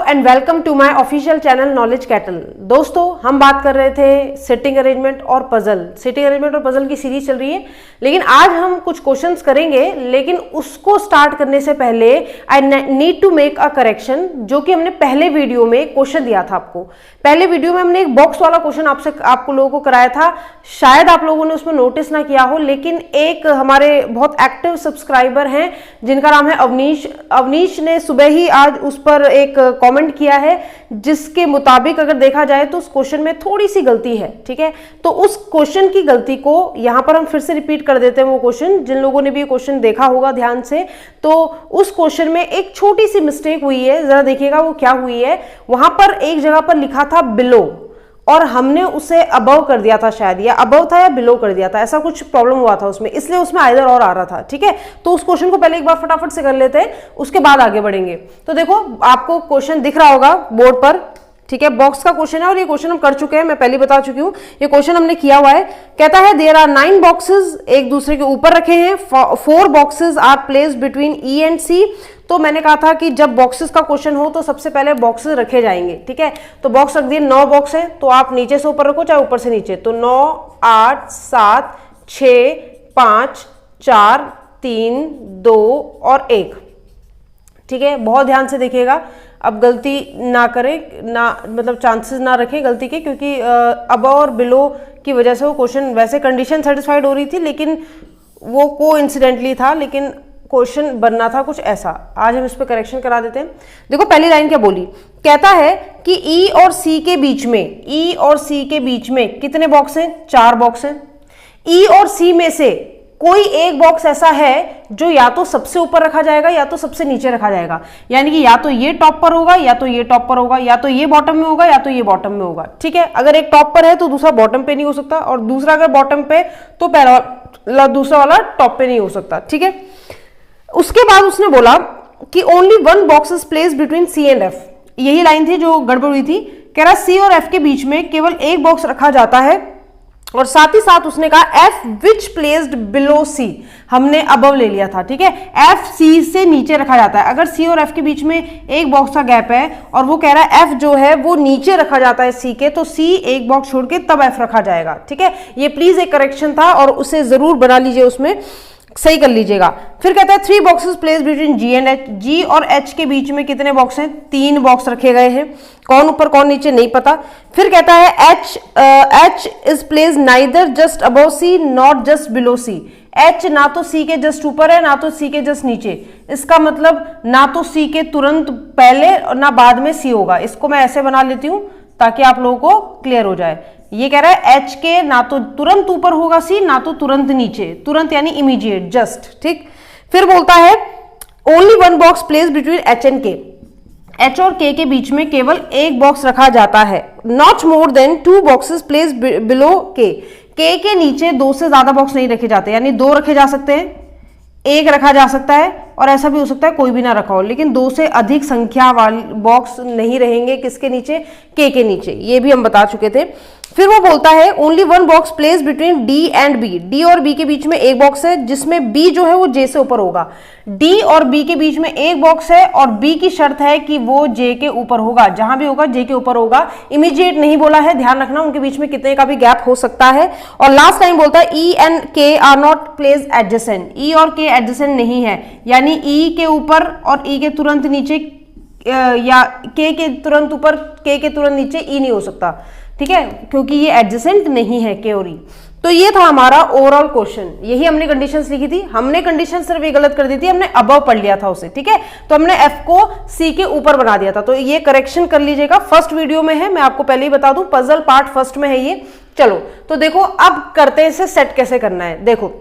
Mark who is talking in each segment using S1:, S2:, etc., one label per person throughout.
S1: And welcome to my official channel knowledge cattle. दोस्तों, हम बात कर रहे थे सिटिंग अरेंजमेंट और पजल। सिटिंग अरेंजमेंट और पजल की सीरीज चल रही है, लेकिन आज हम कुछ क्वेश्चंस करेंगे। लेकिन उसको स्टार्ट करने से पहले I need to make a correction, जो कि हमने पहले वीडियो में क्वेश्चन दिया था आपको। पहले वीडियो में हमने एक बॉक्स वाला क्वेश्चन आपको लोगों को कराया था। शायद आप लोगों ने उसमें नोटिस ना किया हो, लेकिन एक हमारे बहुत एक्टिव सब्सक्राइबर हैं जिनका नाम है अवनीश ने सुबह ही आज उस पर एक कमेंट किया है, जिसके मुताबिक अगर देखा जाए तो उस क्वेश्चन में थोड़ी सी गलती है। ठीक है, तो उस क्वेश्चन की गलती को यहां पर हम फिर से रिपीट कर देते हैं। वो क्वेश्चन जिन लोगों ने भी ये क्वेश्चन देखा होगा ध्यान से, तो उस क्वेश्चन में एक छोटी सी मिस्टेक हुई है। जरा देखिएगा वो क्या हुई है। वहां पर एक जगह पर लिखा था बिलो और हमने उसे अबव कर दिया था, शायद या अबव था या बिलो कर दिया था, ऐसा कुछ प्रॉब्लम हुआ था उसमें, इसलिए उसमें आइदर और आ रहा था। ठीक है, तो उस क्वेश्चन को पहले एक बार फटाफट से कर लेते हैं, उसके बाद आगे बढ़ेंगे। तो देखो, आपको क्वेश्चन दिख रहा होगा बोर्ड पर। ठीक है, बॉक्स का क्वेश्चन है और ये क्वेश्चन हम कर चुके हैं, मैं पहले बता चुकी हूँ। ये क्वेश्चन हमने किया हुआ है। कहता है देयर आर 9 बॉक्सेस एक दूसरे के ऊपर रखे हैं। 4 boxes are placed between E and C. तो मैंने कहा था कि जब बॉक्सेस का क्वेश्चन हो तो सबसे पहले बॉक्सेस रखे जाएंगे। ठीक है, तो बॉक्स रख दिए, 9 बॉक्स है, तो आप नीचे से ऊपर रखो चाहे ऊपर से नीचे। तो 9, 8, 7, 6, 5, 4, 3, 2 और 1। ठीक है, बहुत ध्यान से देखिएगा, अब गलती ना करें, ना मतलब चांसेस ना रखें गलती के, क्योंकि अब और बिलो की वजह से वो क्वेश्चन, वैसे कंडीशन सेटिस्फाइड हो रही थी लेकिन वो कोइंसिडेंटली था, लेकिन क्वेश्चन बनना था कुछ ऐसा। आज हम इस पर करेक्शन करा देते हैं। देखो पहली लाइन क्या बोली, कहता है कि ई और सी के बीच में, ई और सी के बीच में कितने बॉक्स हैं? 4 बॉक्स हैं। ई और सी में से कोई एक बॉक्स ऐसा है जो या तो सबसे ऊपर रखा जाएगा या तो सबसे नीचे रखा जाएगा, यानी कि या तो ये टॉप पर होगा या तो ये टॉप पर होगा, या तो ये बॉटम में होगा या तो ये बॉटम में होगा। ठीक है, अगर एक टॉप पर है तो दूसरा बॉटम पे नहीं हो सकता, और दूसरा अगर बॉटम पे तो पहला दूसरा वाला टॉप पे नहीं हो सकता। ठीक है, उसके बाद उसने बोला कि only 1 box is placed between C and F. यही लाइन थी जो गड़बड़ हुई थी। कह रहा सी और एफ के बीच में केवल एक बॉक्स रखा जाता है, और साथ ही साथ उसने कहा एफ विच प्लेस्ड बिलो सी, हमने अबव ले लिया था। ठीक है, एफ सी से नीचे रखा जाता है। अगर सी और एफ के बीच में एक बॉक्स का गैप है और वो कह रहा है एफ जो है वो नीचे रखा जाता है सी के, तो सी एक बॉक्स छोड़ के तब एफ रखा जाएगा। ठीक है, ये प्लीज एक करेक्शन था और उसे जरूर बना लीजिए, उसमें सही कर लीजिएगा। फिर कहता है 3 boxes place between G and H. G और एच के बीच में कितने बॉक्स हैं? 3 बॉक्स रखे गए हैं। कौन ऊपर कौन नीचे नहीं पता। फिर कहता है H is place neither just above C not just below C. H ना तो सी के जस्ट ऊपर है ना तो सी के जस्ट नीचे। इसका मतलब ना तो सी के तुरंत पहले और ना बाद में सी होगा। इसको मैं ऐसे बना लेती हूं ताकि आप लोगों को क्लियर हो जाए। ये कह रहा है एच के ना तो तुरंत ऊपर होगा सी, ना तो तुरंत नीचे। तुरंत यानी इमीडिएट, जस्ट। ठीक, फिर बोलता है only 1 box place between H and के। एच और के बीच में केवल एक बॉक्स रखा जाता है। Not more than 2 boxes place below के नीचे 2 से ज्यादा बॉक्स नहीं रखे जाते, यानी 2 रखे जा सकते हैं, 1 रखा जा सकता है, और ऐसा भी हो सकता है कोई भी ना रखा हो, लेकिन 2 से अधिक संख्या वाले बॉक्स नहीं रहेंगे किसके नीचे? के नीचे। ये भी हम बता चुके थे। फिर वो बोलता है only 1 box place between D and B. D और बी के बीच में एक बॉक्स है, जिसमें बी जो है वो जे से ऊपर होगा। डी और बी के बीच में एक बॉक्स है और बी की शर्त है कि वो जे के ऊपर होगा। जहां भी होगा जे के ऊपर होगा। इमीडिएट नहीं बोला है, ध्यान रखना, उनके बीच में कितने का भी गैप हो सकता है। और लास्ट टाइम बोलता है ई एंड के आर नॉट प्लेस्ड एडजेसेंट। ई और के एडजेसेंट नहीं है, यानी ई के ऊपर और ई के तुरंत नीचे, या के तुरंत ऊपर के तुरंत नीचे ई नहीं हो सकता। ठीक है, क्योंकि ये एडजेसेंट नहीं है के और ई। तो ये था हमारा ओवरऑल क्वेश्चन। यही हमने कंडीशंस लिखी थी। हमने कंडीशन सिर्फ ये गलत कर दी थी, हमने अबव पढ़ लिया था उसे। ठीक है, तो हमने एफ को सी के ऊपर बना दिया था। तो ये करेक्शन कर लीजिएगा, फर्स्ट वीडियो में है, मैं आपको पहले ही बता दूं, पजल पार्ट फर्स्ट में है ये। चलो, तो देखो अब करते हैं इसे सेट कैसे करना है। देखो,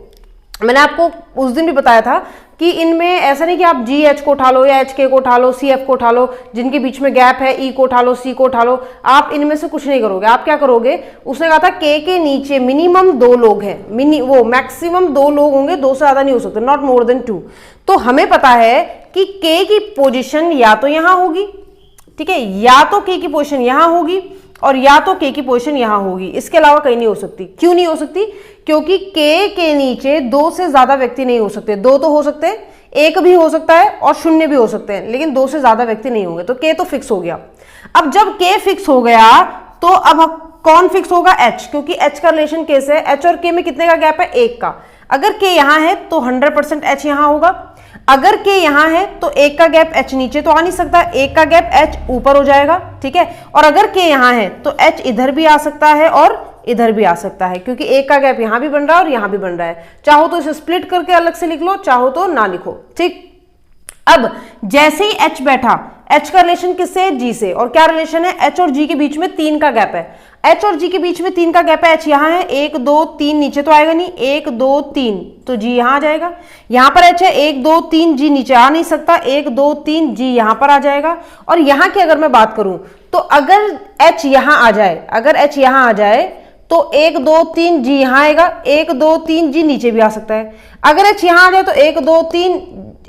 S1: मैंने आपको उस दिन भी बताया था कि इनमें ऐसा नहीं कि आप जी एच को उठा लो या एच के को उठा लो, सी एफ को उठा लो, जिनके बीच में गैप है, ई को उठा लो, सी को उठा लो। आप इनमें से कुछ नहीं करोगे। आप क्या करोगे? उसने कहा था के नीचे मिनिमम 2 लोग हैं, वो मैक्सिमम 2 लोग होंगे, 2 से ज्यादा नहीं हो सकते, नॉट मोर देन 2। तो हमें पता है कि के की पोजिशन या तो यहां होगी, ठीक है, या तो के की पोजिशन यहां होगी, और या तो के की पोजीशन यहां होगी। इसके अलावा कहीं नहीं हो सकती। क्यों नहीं हो सकती? क्योंकि के नीचे 2 से ज्यादा व्यक्ति नहीं हो सकते। 2 तो हो सकते हैं, एक भी हो सकता है और शून्य भी हो सकते हैं, लेकिन 2 से ज्यादा व्यक्ति नहीं होंगे। तो k तो फिक्स हो गया। अब जब k फिक्स हो गया तो अब कौन फिक्स होगा? h, क्योंकि h का रिलेशन k से है। h और k में कितने का गैप है? 1 का। अगर k यहां है तो 100% h यहां होगा। अगर k यहां है तो 1 का गैप h नीचे तो आ नहीं सकता, 1 का गैप h ऊपर हो जाएगा, ठीक है। और अगर k यहां है तो h इधर भी आ सकता है और इधर भी आ सकता है, क्योंकि 1 का गैप यहां भी बन रहा है और यहां भी बन रहा है। चाहो तो इसे स्प्लिट करके अलग से लिख लो, चाहो तो ना लिखो, ठीक। अब जैसे ही h बैठा, h का रिलेशन किससे है? g से। और क्या रिलेशन है? h और g के बीच में 3 का गैप है। h और g के बीच में 3 का गैप है। h यहां है, 1 2 3 नीचे तो आएगा नहीं, 1 2 3 तो g यहां आ जाएगा। यहां पर h है, 1 2 3 g नीचे आ नहीं सकता, 1 2 3 g यहां पर आ जाएगा। और यहां की अगर मैं बात करूं तो अगर h यहां आ जाए, अगर h यहां आ जाए तो 1 2 3 g यहां आएगा, 1 2 3 g नीचे भी आ सकता है। अगर h यहां आ जाए तो 1 2 3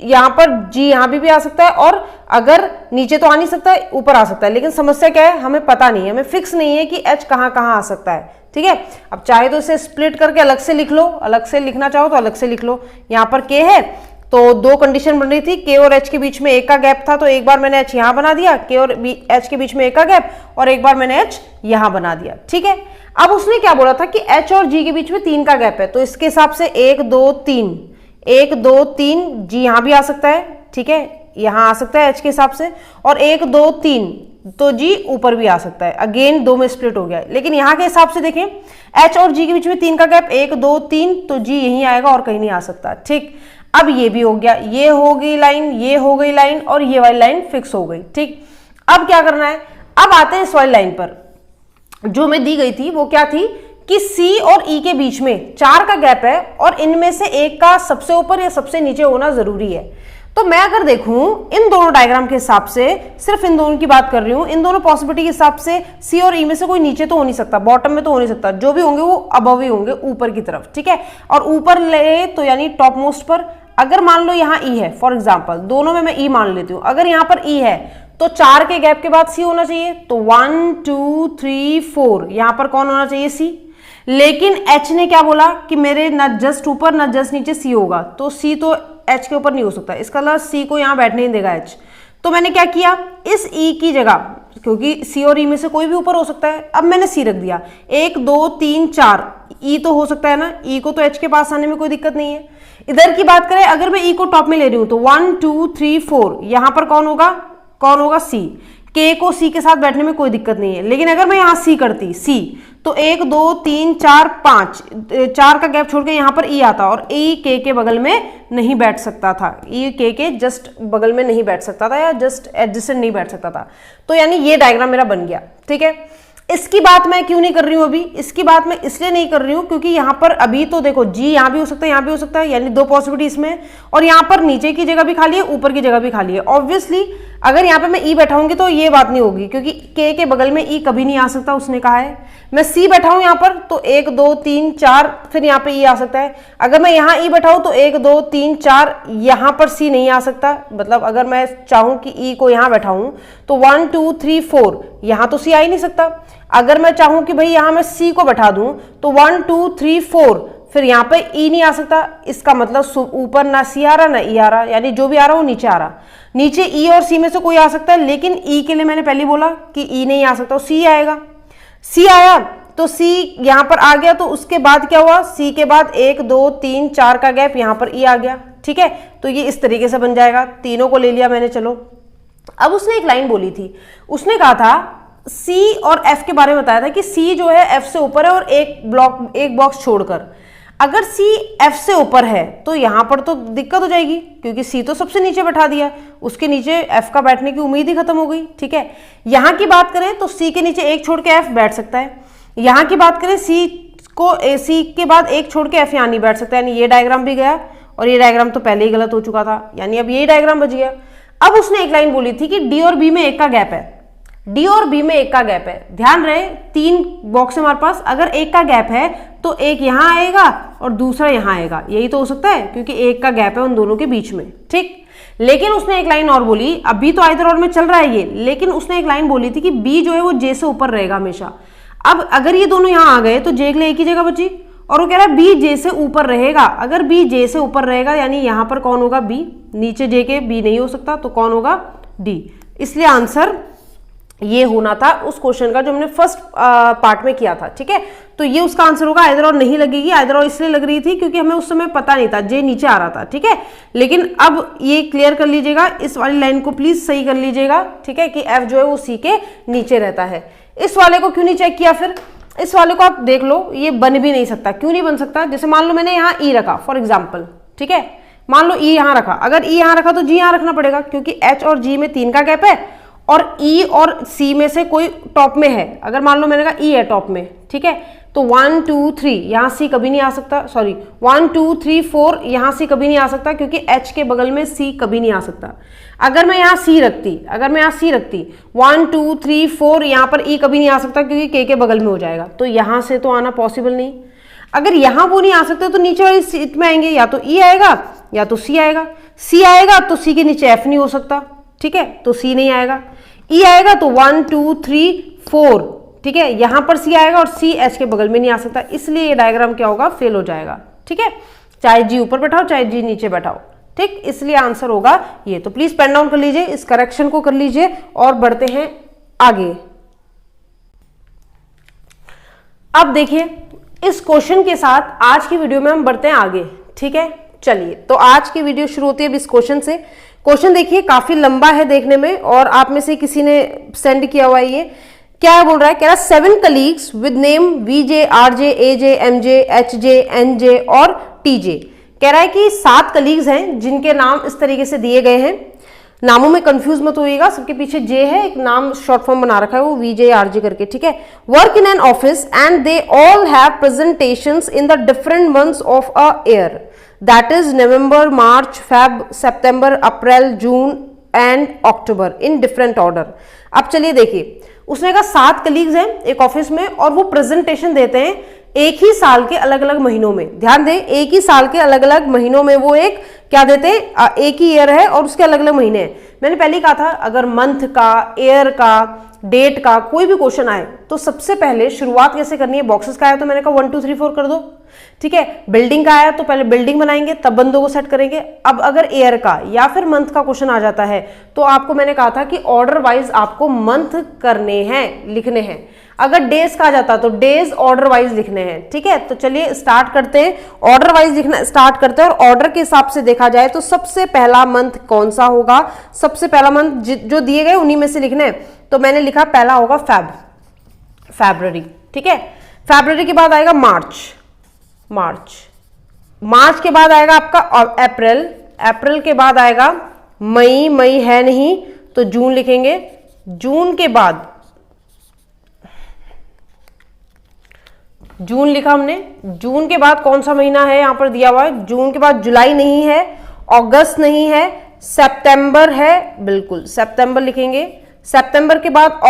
S1: यहां पर g यहां भी आ सकता है, और अगर नीचे तो आ नहीं सकता है, ऊपर आ सकता है। लेकिन समस्या क्या है? हमें पता नहीं है, हमें फिक्स नहीं है कि h कहां कहां आ सकता है, ठीक है। अब चाहे तो इसे स्प्लिट करके अलग से लिख लो, अलग से लिखना चाहो तो अलग से लिख लो। यहां पर k है तो 2 कंडीशन बन रही थी, k और h के बीच में 1 का गैप था, तो एक बार मैंने h यहां बना दिया, k और h के बीच में 1 का गैप, और एक बार मैंने h यहां बना दिया, ठीक है। अब उसने क्या बोला था कि h और g के बीच में 3 का गैप है, तो इसके हिसाब से 1 2 3 1 2 3 g यहां भी आ सकता है, ठीक है, यहां आ सकता है h के हिसाब से, और 1 2 3 तो g ऊपर भी आ सकता है। अगेन 2 में स्प्लिट हो गया, लेकिन यहां के हिसाब से देखें h और g के बीच में 3 का गैप 1 2 3 तो g यहीं आएगा और कहीं नहीं आ सकता, ठीक। अब ये भी हो गया, ये हो गई लाइन, ये हो गई लाइन, और ये वाली लाइन फिक्स हो गई, ठीक। अब क्या करना है? अब आते हैं इस वाली लाइन पर। जो मैं दी गई थी वो क्या थी कि C और E के बीच में 4 का गैप है और इनमें से एक का सबसे ऊपर या सबसे नीचे होना जरूरी है। तो मैं अगर देखूं इन दोनों डायग्राम के हिसाब से, सिर्फ इन दोनों की बात कर रही हूं, इन दोनों पॉसिबिलिटी के हिसाब से C और E में से कोई नीचे तो हो नहीं सकता, बॉटम में तो हो नहीं सकता, जो भी होंगे वो अबव ही होंगे, ऊपर की तरफ, ठीक है। और ऊपर ले तो यानी टॉप मोस्ट पर, अगर मान लो यहाँ E है, फॉर एग्जाम्पल दोनों में मैं E मान लेती हूँ, अगर यहाँ पर E है तो 4 के गैप के बाद C होना चाहिए, तो 1 2 3 4 यहां पर कौन होना चाहिए? C। लेकिन H ने क्या बोला कि मेरे ना जस्ट ऊपर ना जस्ट नीचे C होगा, तो C तो H के ऊपर नहीं हो सकता, इसका मतलब C को यहां बैठने नहीं देगा H। तो मैंने क्या किया, इस E की जगह, क्योंकि C और E में से कोई भी ऊपर हो सकता है, अब मैंने C रख दिया। 1 2 3 4 E तो हो सकता है ना, E को तो H के पास आने में कोई दिक्कत नहीं है। इधर की बात करें, अगर मैं E को टॉप में ले रही हूं तो 1 2 3 4 यहां पर कौन होगा? कौन होगा? C। K को C के साथ बैठने में कोई दिक्कत नहीं है। लेकिन अगर मैं यहाँ C करती, C तो 1 2 3 4 5 4 का गैप छोड़ के यहाँ पर E आता, और E K के बगल में नहीं बैठ सकता था, E K के जस्ट बगल में नहीं बैठ सकता था, या जस्ट एडजेसेंट नहीं बैठ सकता था। तो यानी ये डायग्राम मेरा बन गया, ठीक है। इसकी बात मैं क्यों नहीं कर रही हूं अभी? इसकी बात मैं इसलिए नहीं कर रही हूं क्योंकि यहाँ पर अभी तो देखो G यहाँ भी हो सकता है, यहाँ भी हो सकता है, यानी 2 पॉसिबिलिटी इसमें, और यहाँ पर नीचे की जगह भी खाली है, ऊपर की जगह भी खाली है। ऑब्वियसली अगर यहाँ पे मैं E बैठाऊंगी तो ये बात नहीं होगी, क्योंकि K के बगल में E कभी नहीं आ सकता, उसने कहा है। मैं C बैठाऊं यहाँ पर तो 1 2 3 4 फिर यहाँ पे E आ सकता है। अगर मैं यहाँ E बैठाऊं तो 1 2 3 4 यहाँ पर C नहीं आ सकता, मतलब अगर मैं चाहूं कि E को यहाँ बैठाऊं तो 1 2 3 4 यहाँ तो C आ ही नहीं सकता। अगर मैं चाहूं कि भाई यहाँ मैं C को बैठा दूं तो 1 2 3 4 फिर यहाँ पे E नहीं आ सकता। इसका मतलब ऊपर ना C आ रहा ना E आ रहा, यानी जो भी आ रहा वो नीचे आ रहा। नीचे E और C में से कोई आ सकता है, लेकिन E के लिए मैंने पहले बोला कि E नहीं आ सकता, C आएगा। C आया तो C यहाँ पर आ गया, तो उसके बाद क्या हुआ? C के बाद 1 2 3 4 का गैप, यहाँ पर E आ गया, ठीक है। तो ये इस तरीके से बन जाएगा, तीनों को ले लिया मैंने। चलो अब उसने एक लाइन बोली थी, उसने कहा था C और F के बारे में बताया था कि C जो है F से ऊपर है, और एक बॉक्स छोड़कर अगर C F से ऊपर है तो यहाँ पर तो दिक्कत हो जाएगी, क्योंकि C तो सबसे नीचे बैठा दिया, उसके नीचे F का बैठने की उम्मीद ही खत्म हो गई, ठीक है। यहाँ की बात करें तो C के नीचे 1 छोड़ के F बैठ सकता है। यहाँ की बात करें C के बाद 1 छोड़ के F यहाँ नहीं बैठ सकता, यानी ये डायग्राम भी गया, और ये डायग्राम तो पहले ही गलत हो चुका था, यानी अब यही डायग्राम बच गया। अब उसने एक लाइन बोली थी कि D और B में 1 का गैप है, D और B में 1 का गैप है। ध्यान रहे 3 बॉक्स है हमारे पास, अगर 1 का गैप है तो एक यहाँ आएगा और दूसरा यहाँ आएगा, यही तो हो सकता है, क्योंकि 1 का गैप है उन दोनों के बीच में, ठीक। लेकिन उसने एक लाइन और बोली, अभी तो आइदर और में चल रहा है ये, लेकिन उसने एक लाइन बोली थी कि B जो है वो J से ऊपर रहेगा हमेशा। अब अगर ये दोनों यहाँ आ गए तो J के लिए एक ही जगह बची, और वो कह रहा है बी जे से ऊपर रहेगा। अगर बी जे से ऊपर रहेगा यानी यहां पर कौन होगा, बी, नीचे जे के बी नहीं हो सकता, तो कौन होगा, डी। इसलिए आंसर ये होना था उस क्वेश्चन का जो हमने फर्स्ट पार्ट में किया था। ठीक है, तो ये उसका आंसर होगा। आइदर और नहीं लगेगी, आइदर और इसलिए लग रही थी क्योंकि हमें उस समय पता नहीं था, जे नीचे आ रहा था। ठीक है, लेकिन अब ये क्लियर कर लीजिएगा, इस वाली लाइन को प्लीज सही कर लीजिएगा। ठीक है, कि एफ जो है वो सी के नीचे रहता है। इस वाले को क्यों नहीं चेक किया, फिर इस वाले को आप देख लो, ये बन भी नहीं सकता। क्यों नहीं बन सकता, जैसे मान लो मैंने यहाँ ई रखा फॉर एग्जाम्पल। ठीक है, मान लो ई यहाँ रखा, अगर ई यहाँ रखा तो जी यहाँ रखना पड़ेगा क्योंकि एच और जी में 3 का गैप है और ई और सी में से कोई टॉप में है। अगर मान लो मैंने कहा ई है टॉप में, ठीक है, तो 1 2 3 यहाँ सी कभी नहीं आ सकता, सॉरी 1 2 3 4 यहाँ सी कभी नहीं आ सकता क्योंकि एच के बगल में सी कभी नहीं आ सकता। अगर मैं यहाँ सी रखती, 1 2 3 4 यहाँ पर ई कभी नहीं आ सकता क्योंकि के बगल में हो जाएगा, तो यहाँ से तो आना पॉसिबल नहीं। अगर यहाँ वो नहीं आ सकते तो नीचे वाली सीट में आएंगे, या तो ई आएगा या तो सी आएगा। सी आएगा तो सी के नीचे एफ नहीं हो सकता, ठीक है, तो सी नहीं आएगा। ई आएगा तो 1 2 3 4, ठीक है, यहां पर सी आएगा और सी एच के बगल में नहीं आ सकता, इसलिए ये डायग्राम क्या होगा, फेल हो जाएगा। ठीक है, चाहे जी ऊपर बैठाओ चाहे जी नीचे बैठाओ, ठीक, इसलिए आंसर होगा ये। तो प्लीज पेन डाउन कर लीजिए, इस करेक्शन को कर लीजिए और बढ़ते हैं आगे। अब देखिए इस क्वेश्चन के साथ आज की वीडियो में हम बढ़ते हैं आगे। ठीक है, चलिए, तो आज की वीडियो शुरू होती है इस क्वेश्चन से। क्वेश्चन देखिए काफी लंबा है देखने में और आप में से किसी ने सेंड किया हुआ है। ये क्या बोल रहा है, कह रहा है 7 colleagues with name VJ, RJ, AJ, MJ, HJ, NJ और टीजे। कह रहा है कि 7 कलीग्स हैं जिनके नाम इस तरीके से दिए गए हैं। नामों में कंफ्यूज मत होइएगा, सबके पीछे जे है, एक नाम शॉर्ट फॉर्म बना रखा है वो वीजे आरजे करके। ठीक है, work in an office and they all have presentations in the different months of a year, that is November, March, Feb, September, April, June and October in different order। अब चलिए देखिए, उसने कहा 7 कलीग्स हैं एक ऑफिस में और वो प्रेजेंटेशन देते हैं एक ही साल के अलग अलग महीनों में। ध्यान दें, एक ही साल के अलग अलग महीनों में वो एक क्या देते हैं, एक ही ईयर है और उसके अलग अलग महीने हैं। मैंने पहले ही कहा था अगर मंथ का, ईयर का, डेट का कोई भी क्वेश्चन आए तो सबसे पहले शुरुआत कैसे करनी है, बॉक्सेस का आया तो मैंने कहा 1 2 3 4 कर दो। ठीक है, बिल्डिंग का आया तो पहले बिल्डिंग बनाएंगे तब बंदों को सेट करेंगे। अब अगर ईयर का या फिर मंथ का क्वेश्चन आ जाता है तो आपको मैंने कहा था कि ऑर्डर वाइज आपको मंथ करने हैं, लिखने हैं। अगर डेज का आ जाता तो डेज ऑर्डर वाइज लिखने हैं। ठीक है, तो चलिए स्टार्ट करते हैं, ऑर्डर वाइज लिखना स्टार्ट करते हैं और ऑर्डर के हिसाब से देखा जाए तो सबसे पहला मंथ कौन सा होगा, सबसे पहला मंथ जो दिए गए उन्हीं में से लिखने हैं। तो मैंने लिखा पहला होगा फैब्रुअरी। ठीक है, फैब्रुअरी के बाद आएगा मार्च के बाद आएगा आपका अप्रैल के बाद आएगा मई है नहीं तो जून लिखेंगे। जून लिखा हमने। जून के बाद कौन सा महीना है यहां पर दिया हुआ है, जून के बाद जुलाई नहीं है, अगस्त नहीं है, सितंबर है, बिल्कुल सितंबर लिखेंगे। सितंबर के बाद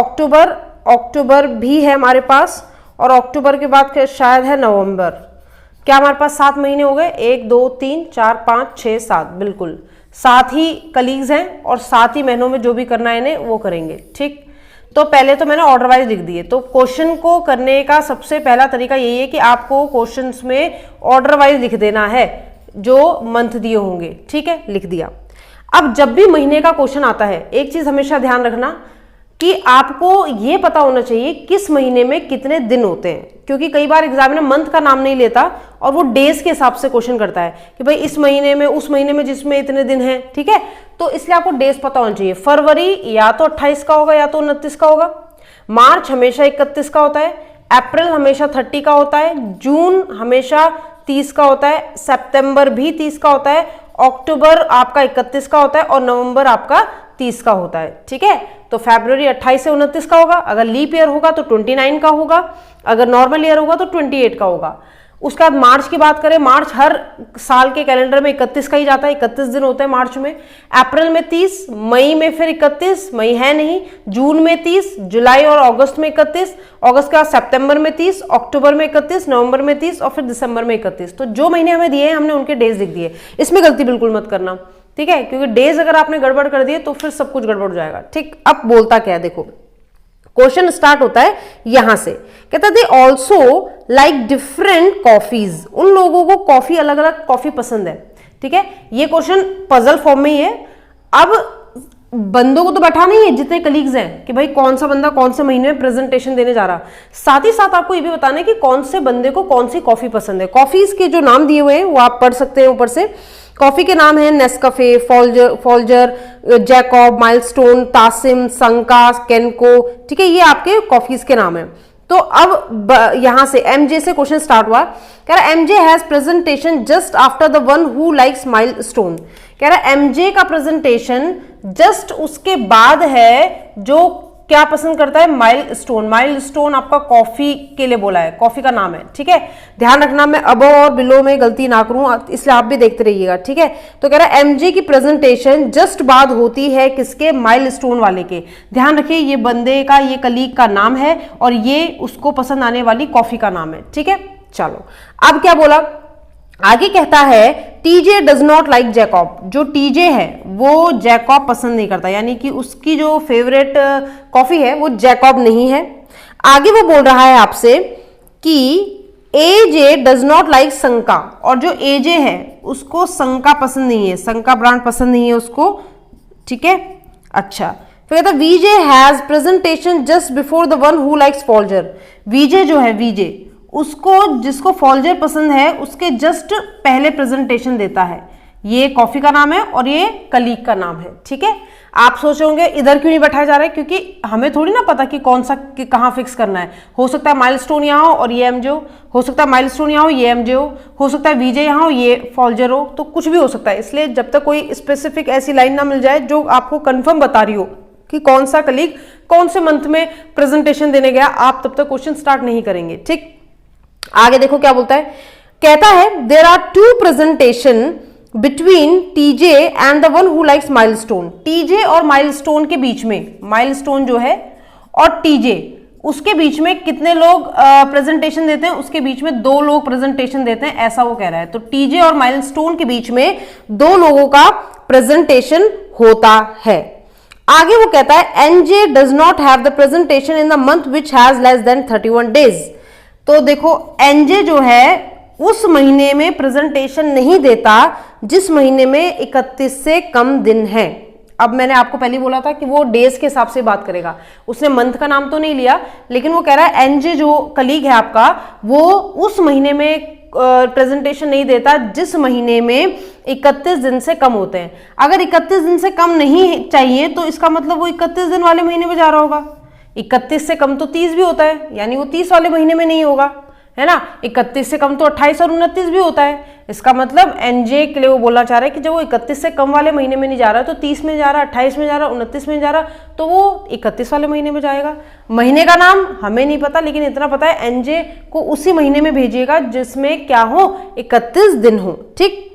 S1: अक्टूबर भी है हमारे पास और अक्टूबर के बाद शायद है नवंबर। क्या हमारे पास 7 महीने हो गए, 1 2 3 4 5 6 7, बिल्कुल 7 ही कलीग्स हैं और 7 ही महीनों में जो भी करना है इन्हें वो करेंगे। ठीक, तो पहले तो मैंने ऑर्डर वाइज लिख दिए। तो क्वेश्चन को करने का सबसे पहला तरीका यही है कि आपको क्वेश्चंस में ऑर्डर वाइज लिख देना है जो मंथ दिए होंगे। ठीक है, लिख दिया। अब जब भी महीने का क्वेश्चन आता है एक चीज हमेशा ध्यान रखना कि आपको ये पता होना चाहिए किस महीने में कितने दिन होते हैं, क्योंकि कई बार एग्जामिनर मंथ का नाम नहीं लेता और वो डेज के हिसाब से क्वेश्चन करता है कि भाई इस महीने में उस महीने में जिसमें इतने दिन हैं। ठीक है, तो इसलिए आपको डेज पता होना चाहिए। फरवरी या तो 28 का होगा या तो 29 का होगा, मार्च हमेशा 31 का होता है, अप्रैल हमेशा 30 का होता है, जून हमेशा 30 का होता है, सितंबर भी 30 का होता है, अक्टूबर आपका 31 का होता है और नवंबर आपका 30 का होता है। ठीक है, तो फरवरी 28 से 29 का होगा, अगर लीप ईयर होगा तो 29 का होगा, अगर नॉर्मल ईयर होगा तो 28 का होगा। उसके बाद मार्च की बात करें, मार्च हर साल के कैलेंडर में 31 का ही जाता है, 31 दिन होते हैं मार्च में। अप्रैल में 30, मई में फिर 31, मई है नहीं, जून में 30, जुलाई और अगस्त में 31, अगस्त के बाद सितंबर में 30, अक्टूबर में 31, नवंबर में 30 और फिर दिसंबर में 31। तो जो महीने हमें दिए हैं हमने उनके डेज लिख दिए, इसमें गलती बिल्कुल मत करना। ठीक है, क्योंकि डेज अगर आपने गड़बड़ कर दिए तो फिर सब कुछ गड़बड़ हो जाएगा। ठीक, अब बोलता क्या है देखो, क्वेश्चन स्टार्ट होता है यहां से, कहता है they also like different coffees, उन लोगों को कॉफी अलग अलग कॉफी पसंद है। ठीक है, ये क्वेश्चन पजल फॉर्म में ही है। अब बंदों को तो बैठा नहीं है जितने कलीग्स हैं कि भाई कौन सा बंदा कौन से महीने में प्रेजेंटेशन देने जा रहा, साथ ही साथ आपको ये भी बताना है कि कौन से बंदे को कौन सी कॉफी पसंद है। कॉफीज के जो नाम दिए हुए हैं वो आप पढ़ सकते हैं ऊपर से। कॉफी के नाम है नेस्कैफे, फोल्जर, जैकॉब, माइलस्टोन, तासिम, संका, केनको। ठीक है, ये आपके कॉफीज के नाम है। तो अब यहां से एमजे से क्वेश्चन स्टार्ट हुआ, कह रहा MJ has presentation just after the one who likes milestone. कह रहा एमजे का प्रेजेंटेशन जस्ट उसके बाद है जो क्या पसंद करता है, माइलस्टोन। माइलस्टोन आपका कॉफी के लिए बोला है, कॉफी का नाम है। ठीक है, ध्यान रखना मैं अब और बिलो में गलती ना करूं, इसलिए आप भी देखते रहिएगा। ठीक है, तो कह रहा है एमजे की प्रेजेंटेशन जस्ट बाद होती है किसके, माइलस्टोन वाले के। ध्यान रखिए ये बंदे का, ये कलीग का नाम है और ये उसको पसंद आने वाली कॉफी का नाम है। ठीक है, चलो अब क्या बोला आगे, कहता है TJ does not like Jakob. जो टीजे है वो जैकॉब पसंद नहीं करता, यानी कि उसकी जो फेवरेट कॉफी है वो जैकॉब नहीं है। आगे वो बोल रहा है आपसे कि एजे डज नॉट लाइक संका, और जो एजे है उसको संका पसंद नहीं है, संका ब्रांड पसंद नहीं है उसको। ठीक है, अच्छा फिर कहता है VJ has presentation just before the one who likes Folger. VJ जो है, वीजे उसको जिसको फोल्जर पसंद है उसके जस्ट पहले प्रेजेंटेशन देता है। ये कॉफी का नाम है और ये कलीग का नाम है। ठीक है, आप सोच होंगे इधर क्यों नहीं बैठाया जा रहा है, क्योंकि हमें थोड़ी ना पता कि कौन सा कहाँ फिक्स करना है। हो सकता है माइलस्टोन यहाँ हो और ये एमजे हो सकता है माइलस्टोन यहाँ हो ये एमजे हो सकता है वीजे यहाँ हो ये फोल्जर हो, तो कुछ भी हो सकता है। इसलिए जब तक कोई स्पेसिफिक ऐसी लाइन ना मिल जाए जो आपको कंफर्म बता रही हो कि कौन सा कलीग कौन से मंथ में प्रेजेंटेशन देने गया, आप तब तक क्वेश्चन स्टार्ट नहीं करेंगे। ठीक, आगे देखो क्या बोलता है, कहता है there are two presentation between TJ and the one who likes milestone. TJ और माइलस्टोन के बीच में, माइलस्टोन जो है और टीजे उसके बीच में कितने लोग प्रेजेंटेशन देते हैं, उसके बीच में 2 लोग प्रेजेंटेशन देते हैं, ऐसा वो कह रहा है। तो टीजे और माइलस्टोन के बीच में 2 लोगों का प्रेजेंटेशन होता है। आगे वो कहता है NJ does not have the presentation in the month which has less than 31 days. तो देखो एनजे जो है उस महीने में प्रेजेंटेशन नहीं देता जिस महीने में 31 से कम दिन है। अब मैंने आपको पहले बोला था कि वो डेज के हिसाब से बात करेगा, उसने मंथ का नाम तो नहीं लिया, लेकिन वो कह रहा है एनजे जो कलीग है आपका वो उस महीने में प्रेजेंटेशन नहीं देता जिस महीने में 31 दिन से कम होते हैं। अगर 31 दिन से कम नहीं चाहिए तो इसका मतलब वो 31 दिन वाले महीने में जा रहा होगा। 31 से कम तो 30 भी होता है, यानी वो 30 वाले महीने में नहीं होगा, है ना। 31 से कम तो 28 और 29 भी होता है। इसका मतलब एनजे के लिए वो बोलना चाह रहा है कि जब वो 31 से कम वाले महीने में नहीं जा रहा है तो 30 में जा रहा, 28 में जा रहा, 29 में जा रहा, तो वो 31 वाले महीने में जाएगा। महीने का नाम हमें नहीं पता, लेकिन इतना पता है एनजे को उसी महीने में भेजिएगा जिसमें क्या हो, 31 दिन हो। ठीक,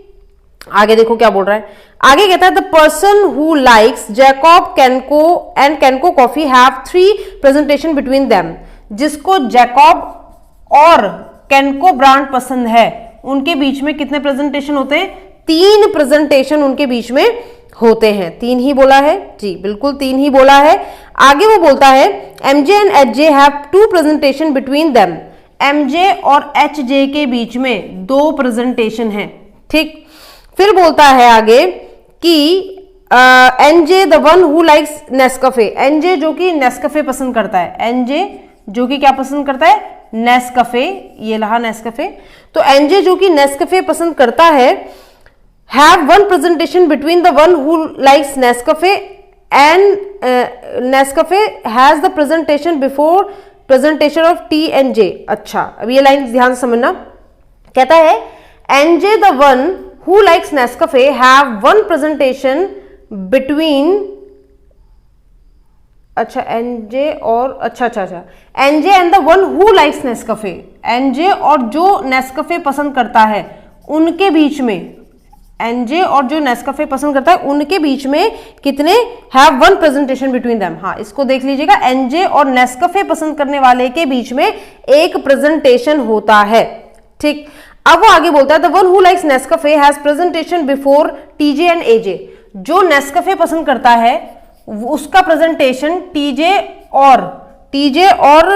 S1: आगे देखो क्या बोल रहा है। आगे कहता है the person who likes Jacob, Kenco and Kenco coffee have 3 presentation between them. जिसको जैकॉब और केनको ब्रांड पसंद है उनके बीच में कितने प्रेजेंटेशन होते हैं, 3 प्रेजेंटेशन उनके बीच में होते हैं। 3 ही बोला है जी, बिल्कुल 3 ही बोला है। आगे वो बोलता है MJ and HJ have 2 presentation between them. MJ और एचजे के बीच में 2 प्रेजेंटेशन है। ठीक, फिर बोलता है आगे कि NJ the one who likes Nescafe. NJ जो कि नेस्कैफे पसंद करता है, एनजे जो कि क्या पसंद करता है, नेस्कैफे। ये रहा नेस्कैफे। तो एनजे जो कि नेस्कैफे पसंद करता है have 1 presentation between the one who likes Nescafe and Nescafe has the presentation before presentation of T and J. अच्छा, अब ये लाइन ध्यान से समझना। कहता है NJ the one who likes Nescafe have 1 presentation between, अच्छा एनजे और अच्छा NJ and the one who likes Nescafe. NJ और जो नेस्कैफे पसंद करता है उनके बीच में, एनजे और जो नेस्कैफे पसंद करता है उनके बीच में कितने, हैव 1 प्रेजेंटेशन बिटवीन देम। हाँ, इसको देख लीजिएगा, एनजे और नेस्कैफे पसंद करने वाले के बीच में 1 प्रेजेंटेशन होता है। ठीक, अब वो आगे बोलता है the one who likes Nescafe has presentation before TJ and AJ. जो नेस्कैफे पसंद करता है उसका प्रेजेंटेशन टीजे और टीजे और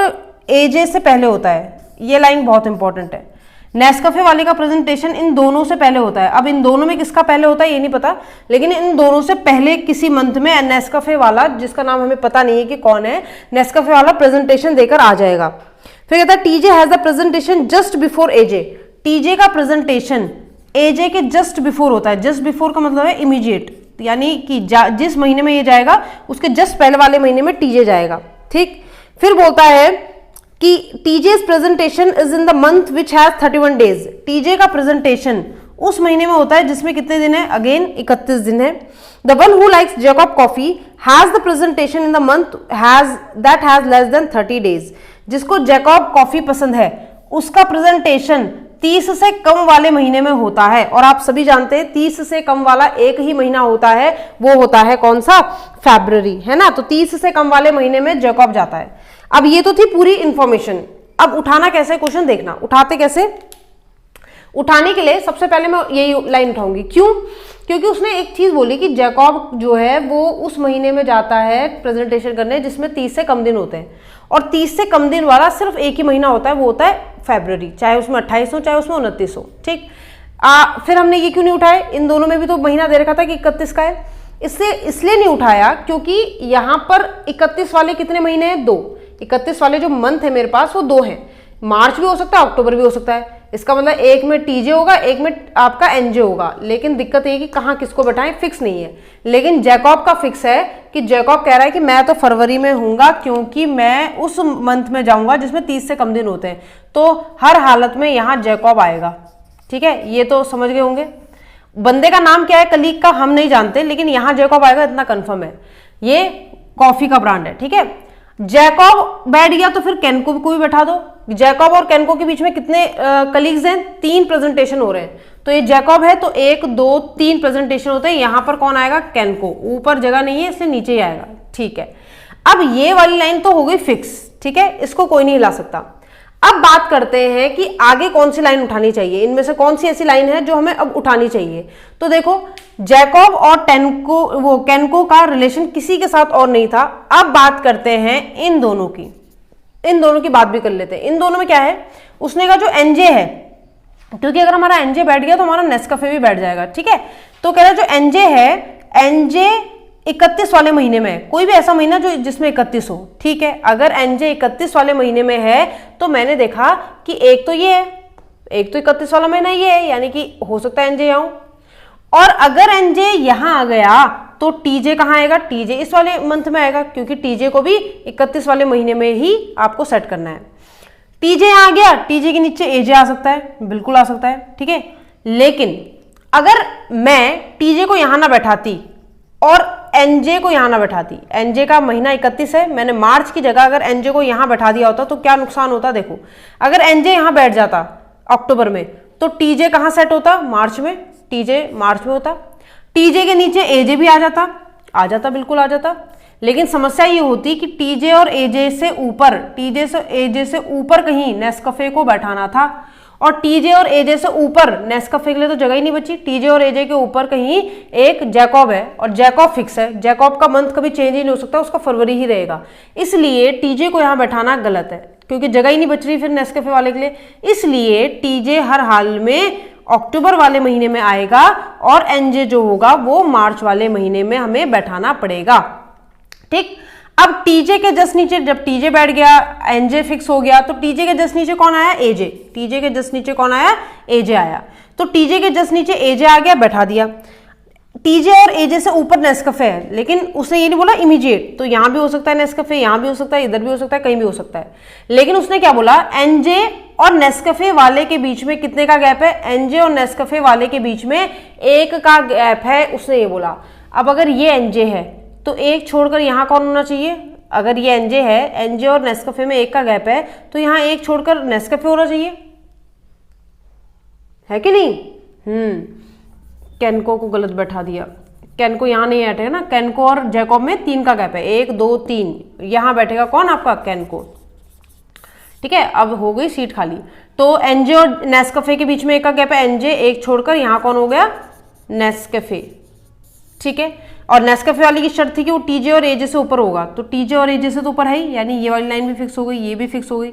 S1: एजे से पहले होता है, ये लाइन बहुत इंपॉर्टेंट है। नेस्कैफे वाले का प्रेजेंटेशन इन दोनों से पहले होता है। अब इन दोनों में किसका पहले होता है ये नहीं पता, लेकिन इन दोनों से पहले किसी मंथ में नेस्कैफे वाला, जिसका नाम हमें पता नहीं है कि कौन है, नेस्कैफे वाला प्रेजेंटेशन देकर आ जाएगा। फिर कहता है TJ has the presentation just before AJ. TJ का प्रेजेंटेशन एजे के जस्ट बिफोर होता है। जस्ट बिफोर का मतलब है इमीडिएट, यानी कि जिस महीने में ये जाएगा उसके जस्ट पहले वाले महीने में टीजे जाएगा। ठीक, फिर बोलता है कि TJ's presentation is in the month which has 31 days. TJ का प्रेजेंटेशन उस महीने में होता है जिसमें कितने दिन है, अगेन 31 दिन है। The one who likes Jacob coffee has the presentation in the month that has less than 30 days. जिसको जैकब कॉफी पसंद है उसका प्रेजेंटेशन 30 से कम वाले महीने में होता है। और आप सभी जानते हैं 30 से कम वाला एक ही महीना होता है, वो होता है कौन सा, फरवरी, है ना। तो 30 से कम वाले महीने में जैकब जाता है। अब ये तो थी पूरी इंफॉर्मेशन। अब उठाना कैसे क्वेश्चन देखना, उठाते कैसे। उठाने के लिए सबसे पहले मैं यही लाइन उठाऊंगी। क्यों? क्योंकि उसने एक चीज बोली कि जैकब जो है वो उस महीने में जाता है प्रेजेंटेशन करने जिसमें 30 से कम दिन होते हैं, और 30 से कम दिन वाला सिर्फ एक ही महीना होता है, वो होता है फरवरी, चाहे उसमें 28 हो चाहे उसमें 29 हो। ठीक, फिर हमने ये क्यों नहीं उठाए, इन दोनों में भी तो महीना दे रखा था कि 31 का है, इसलिए नहीं उठाया क्योंकि यहां पर 31 वाले कितने महीने हैं, 2। 31 वाले जो मंथ है मेरे पास वो 2 हैं। मार्च भी हो सकता है, अक्टूबर भी हो सकता है। इसका मतलब एक में टीजे होगा, एक में आपका एनजे होगा। लेकिन दिक्कत ये कि कहाँ किसको बैठाएं, फिक्स नहीं है। लेकिन जैकब का फिक्स है कि जैकब कह रहा है कि मैं तो फरवरी में हूंगा क्योंकि मैं उस मंथ में जाऊंगा जिसमें 30 से कम दिन होते हैं। तो हर हालत में यहाँ जैकब आएगा। ठीक है, ये तो समझ गए होंगे। बंदे का नाम क्या है, कलीग का हम नहीं जानते, लेकिन यहाँ जैकब आएगा इतना कंफर्म है। ये कॉफी का ब्रांड है। ठीक है, जैकब बैठ गया तो फिर केनको को भी बैठा दो। जैकब और केनको के बीच में कितने कलीग्स हैं, 3 प्रेजेंटेशन हो रहे हैं। तो ये जैकब है तो 1 2 3 प्रेजेंटेशन होते हैं। यहां पर कौन आएगा, केनको। ऊपर जगह नहीं है इसलिए नीचे ही आएगा। ठीक है, अब ये वाली लाइन तो हो गई फिक्स। ठीक है, इसको कोई नहीं हिला सकता। अब बात करते हैं कि आगे कौन सी लाइन उठानी चाहिए, इनमें से कौन सी ऐसी लाइन है जो हमें अब उठानी चाहिए। तो देखो, जैकब और केनको का रिलेशन किसी के साथ और नहीं था। अब बात करते हैं इन दोनों की बात भी कर लेते हैं। इन दोनों में क्या है, उसने कहा जो एनजे है, क्योंकि अगर हमारा एनजे बैठ गया तो हमारा नेस्कैफे भी बैठ जाएगा। ठीक है, तो कह रहा है जो एनजे है, एनजे 31 वाले महीने में, कोई भी ऐसा महीना जो जिसमें 31 हो। ठीक है, अगर एनजे 31 वाले महीने में है तो मैंने देखा कि एक तो ये है, एक तो 31 वाला महीना ये है, यानी कि हो सकता है एनजे यहाँ हो। और अगर एनजे यहां आ गया तो टीजे कहां आएगा, टीजे इस वाले मंथ में आएगा, क्योंकि टीजे को भी 31 वाले महीने में ही आपको सेट करना है। टीजे यहां आ गया, टीजे के नीचे एजे आ सकता है, बिल्कुल आ सकता है। ठीक है, लेकिन अगर मैं टीजे को यहां ना बैठाती और एनजे को यहां ना बैठाती, एनजे का महीना 31 है, मैंने मार्च की जगह अगर एनजे को यहां बैठा दिया होता तो क्या नुकसान होता। देखो, अगर एनजे यहां बैठ जाता अक्टूबर में तो टीजे कहां सेट होता, मार्च में, टीजे मार्च में होता। टीजे के नीचे एजे भी आ जाता, बिल्कुल आ जाता। लेकिन समस्या ये होती कि टीजे और एजे से ऊपर, टीजे से एजे से ऊपर कहीं नेस्कैफे को बैठाना था, और टीजे और एजे से ऊपर नेस्कैफे के लिए तो जगह ही नहीं बची। टीजे और एजे के ऊपर कहीं एक जैकब है, और जैकब फिक्स है। जैकब का मंथ कभी चेंज ही नहीं हो सकता, उसका फरवरी ही रहेगा। इसलिए टीजे को यहां बैठाना गलत है, क्योंकि जगह ही नहीं बच रही फिर नेस्कैफे वाले के लिए। इसलिए टीजे हर हाल में अक्टूबर वाले महीने में आएगा, और एनजे जो होगा वो मार्च वाले महीने में हमें बैठाना पड़ेगा। ठीक, अब टीजे के जस्ट नीचे, जब टीजे बैठ गया, एनजे फिक्स हो गया, तो टीजे के जस्ट नीचे कौन आया, एजे। टीजे के जस्ट नीचे कौन आया, एजे आया। तो टीजे के जस्ट नीचे एजे आ गया, बैठा दिया। टीजे और एजे से ऊपर नेस्कैफे है, लेकिन उसने ये नहीं बोला इमीडिएट, तो यहां भी हो सकता है नेस्कैफे, यहां भी हो सकता है, इधर भी हो सकता है, कहीं भी हो सकता है। लेकिन उसने क्या बोला, एनजे और नेस्कैफे वाले के बीच में कितने का गैप है, एनजे और नेस्कैफे वाले के बीच में 1 का गैप है, उसने ये बोला। अब अगर ये एनजे है तो 1 छोड़कर यहां कौन होना चाहिए, अगर ये एनजे है, एनजे और नेस्कैफे में 1 का गैप है, तो यहां 1 छोड़कर नेस्कैफे होना चाहिए, है कि नहीं। केनको को गलत बैठा दिया, केनको यहां नहीं बैठेगा ना, केनको और जैकब में 3 का गैप है, 1 2 3, यहां बैठेगा कौन, आपका केनको। ठीक है, अब हो गई सीट खाली। तो एनजे और नेस्कैफे के बीच में 1 का गैप है, एनजे 1 छोड़कर यहां कौन हो गया, नेस्कैफे। ठीक है, और नेस्कैफे वाली की शर्त थी कि वो टीजे और एजे से ऊपर होगा, तो टीजे और एजे से तो ऊपर है ही, यानी ये वाली लाइन भी फिक्स हो गई, ये भी फिक्स हो गई।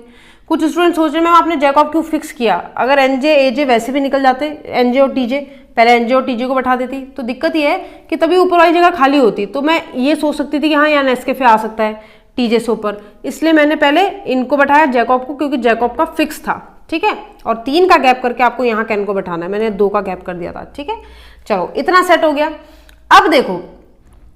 S1: कुछ स्टूडेंट सोच रहे हैं मैम आपने जैकब क्यों फिक्स किया, अगर एनजे एजे वैसे भी निकल जाते, एनजे और टीजे, पहले एनजे और टीजे को बैठा देती, तो दिक्कत ये है कि तभी ऊपर वाली जगह खाली होती, तो मैं ये सोच सकती थी कि हाँ यहाँ नेस्कैफे आ सकता है टीजे से ऊपर, इसलिए मैंने पहले इनको बैठाया जैकब को, क्योंकि जैकब का फिक्स था, ठीक है। और 3 का गैप करके आपको यहाँ कैन को बैठाना है, मैंने 2 का गैप कर दिया था, ठीक है। चलो इतना सेट हो गया। अब देखो,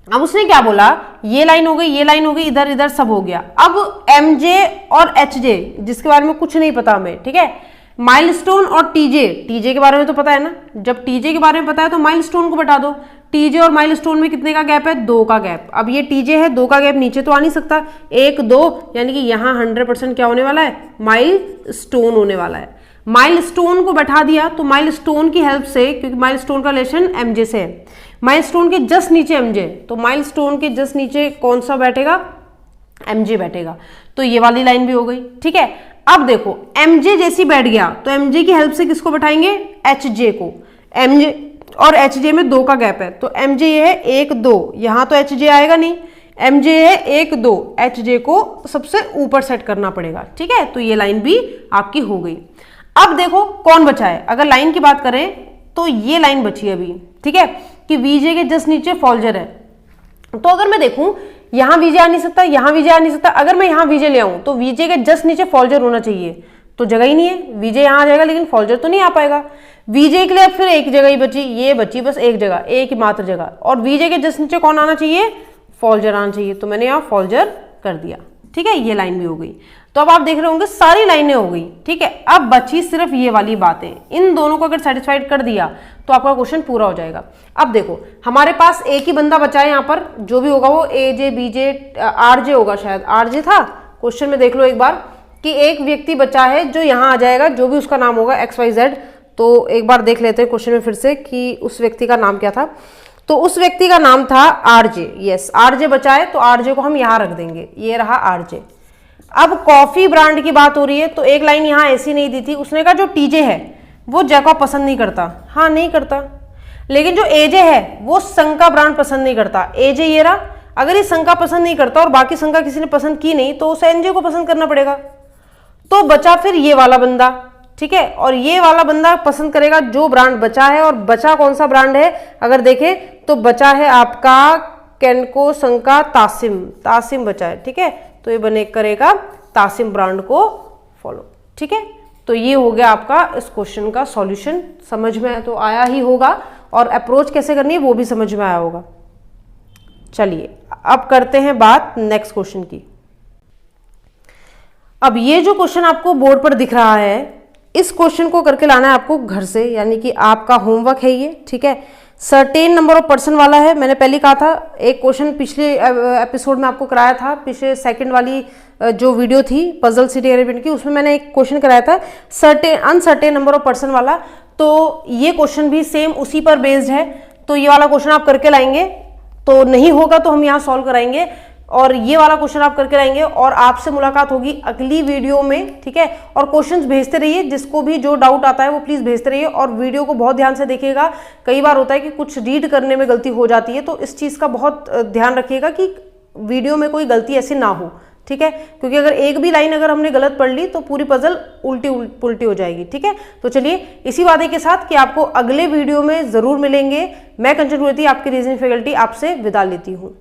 S1: अब उसने क्या बोला, ये लाइन हो गई, ये लाइन हो गई, इधर इधर सब हो गया। अब एमजे और एचजे जिसके बारे में कुछ नहीं पता हमें, ठीक है, माइलस्टोन और टीजे, टीजे के बारे में तो पता है ना, जब टीजे के बारे में पता है तो माइलस्टोन को बैठा दो। टीजे और माइलस्टोन में कितने का गैप है, 2 का गैप। अब ये टीजे है, 2 का गैप नीचे तो आ नहीं सकता, 1 2, यानी कि यहाँ 100% क्या होने वाला है, माइलस्टोन होने वाला है। माइलस्टोन को बैठा दिया तो माइलस्टोन की हेल्प से, क्योंकि माइलस्टोन का रिलेशन एमजे से है, माइलस्टोन के जस्ट नीचे एमजे, तो माइलस्टोन के जस्ट नीचे कौन सा बैठेगा, एमजे बैठेगा, तो ये वाली लाइन भी हो गई, ठीक है। अब देखो एमजे जैसी बैठ गया तो एमजे की हेल्प से किसको बैठाएंगे, एचजे को, एमजे और एचजे में 2 का गैप है, तो एमजे ये है 1 2, यहां तो एचजे आएगा नहीं, एमजे है 1 2, एचजे को सबसे ऊपर सेट करना पड़ेगा, ठीक है। तो ये लाइन भी आपकी हो गई। अब देखो कौन बचा है, अगर लाइन की बात करें तो ये लाइन बची है अभी, ठीक है, कि वीजे के जस्ट नीचे फॉल्जर है। तो अगर मैं देखूं यहां वीजे आ नहीं सकता, यहां वीजे आ नहीं सकता, अगर मैं यहां वीजे ले आऊं तो वीजे के जस्ट नीचे फॉल्जर होना चाहिए, तो जगह ही नहीं है, वीजे यहां आ जाएगा लेकिन फॉल्जर तो नहीं आ पाएगा। वीजे के लिए फिर एक जगह ही बची, ये बची बस एक जगह, एक ही मात्र जगह, और वीजे के जस्ट नीचे कौन आना चाहिए, फॉल्जर आना चाहिए, तो मैंने यहाँ फॉल्जर कर दिया, ठीक है। ये लाइन भी हो गई। तो अब आप देख रहे होंगे सारी लाइनें हो गई, ठीक है। अब बची सिर्फ ये वाली बातें, इन दोनों को अगर सेटिस्फाइड कर दिया तो आपका क्वेश्चन पूरा हो जाएगा। अब देखो हमारे पास एक ही बंदा बचा है यहाँ पर, जो भी होगा वो एजे बीजे आरजे होगा, शायद आरजे था क्वेश्चन में, देख लो एक बार कि एक व्यक्ति बचा है जो यहाँ आ जाएगा, जो भी उसका नाम होगा XYZ। तो एक बार देख लेते हैं क्वेश्चन में फिर से कि उस व्यक्ति का नाम क्या था। तो उस व्यक्ति का नाम था आरजे, यस आरजे बचा है, तो आरजे को हम यहाँ रख देंगे, ये रहा आरजे। अब कॉफी ब्रांड की बात हो रही है, तो एक लाइन यहाँ ऐसी नहीं दी थी, उसने कहा जो टीजे है वो जैकब पसंद नहीं करता, हाँ नहीं करता, लेकिन जो एजे है वो संका ब्रांड पसंद नहीं करता। एजे ये रहा, अगर ये संका पसंद नहीं करता और बाकी संका किसी ने पसंद की नहीं तो उसे एनजे को पसंद करना पड़ेगा। तो बचा फिर ये वाला बंदा, ठीक है, और ये वाला बंदा पसंद करेगा जो ब्रांड बचा है, और बचा कौन सा ब्रांड है, अगर देखें तो बचा है आपका केनको संका तासिम, तासिम बचा है, ठीक है। तो ये बने करेगा तासिम ब्रांड को फॉलो, ठीक है। तो ये हो गया आपका इस क्वेश्चन का सॉल्यूशन, समझ में तो आया ही होगा, और अप्रोच कैसे करनी है वो भी समझ में आया होगा। चलिए अब करते हैं बात नेक्स्ट क्वेश्चन की। अब ये जो क्वेश्चन आपको बोर्ड पर दिख रहा है, इस क्वेश्चन को करके लाना है आपको घर से, यानी कि आपका होमवर्क है ये, ठीक है। सर्टेन नंबर ऑफ पर्सन वाला है, मैंने पहले कहा था, एक क्वेश्चन पिछले एपिसोड में आपको कराया था, पिछले सेकंड वाली जो वीडियो थी पजल सिटी अरेंजमेंट की, उसमें मैंने एक क्वेश्चन कराया था certain uncertain number of person वाला। तो ये क्वेश्चन भी सेम उसी पर बेस्ड है, तो ये वाला क्वेश्चन आप करके लाएंगे, तो नहीं होगा तो हम यहाँ सॉल्व कराएंगे, और ये वाला क्वेश्चन आप करके लाएंगे, और आपसे मुलाकात होगी अगली वीडियो में, ठीक है। और क्वेश्चंस भेजते रहिए, जिसको भी जो डाउट आता है वो प्लीज भेजते रहिए, और वीडियो को बहुत ध्यान से देखिएगा। कई बार होता है कि कुछ रीड करने में गलती हो जाती है, तो इस चीज का बहुत ध्यान रखिएगा कि वीडियो में कोई गलती ऐसी ना हो, ठीक है, क्योंकि अगर एक भी लाइन अगर हमने गलत पढ़ ली तो पूरी पजल उल्टी पुल्टी हो जाएगी, ठीक है। तो चलिए इसी वादे के साथ कि आपको अगले वीडियो में जरूर मिलेंगे, मैं कंचन गुरुती आपकी रीजनिंग फैकल्टी आपसे विदा लेती हूँ।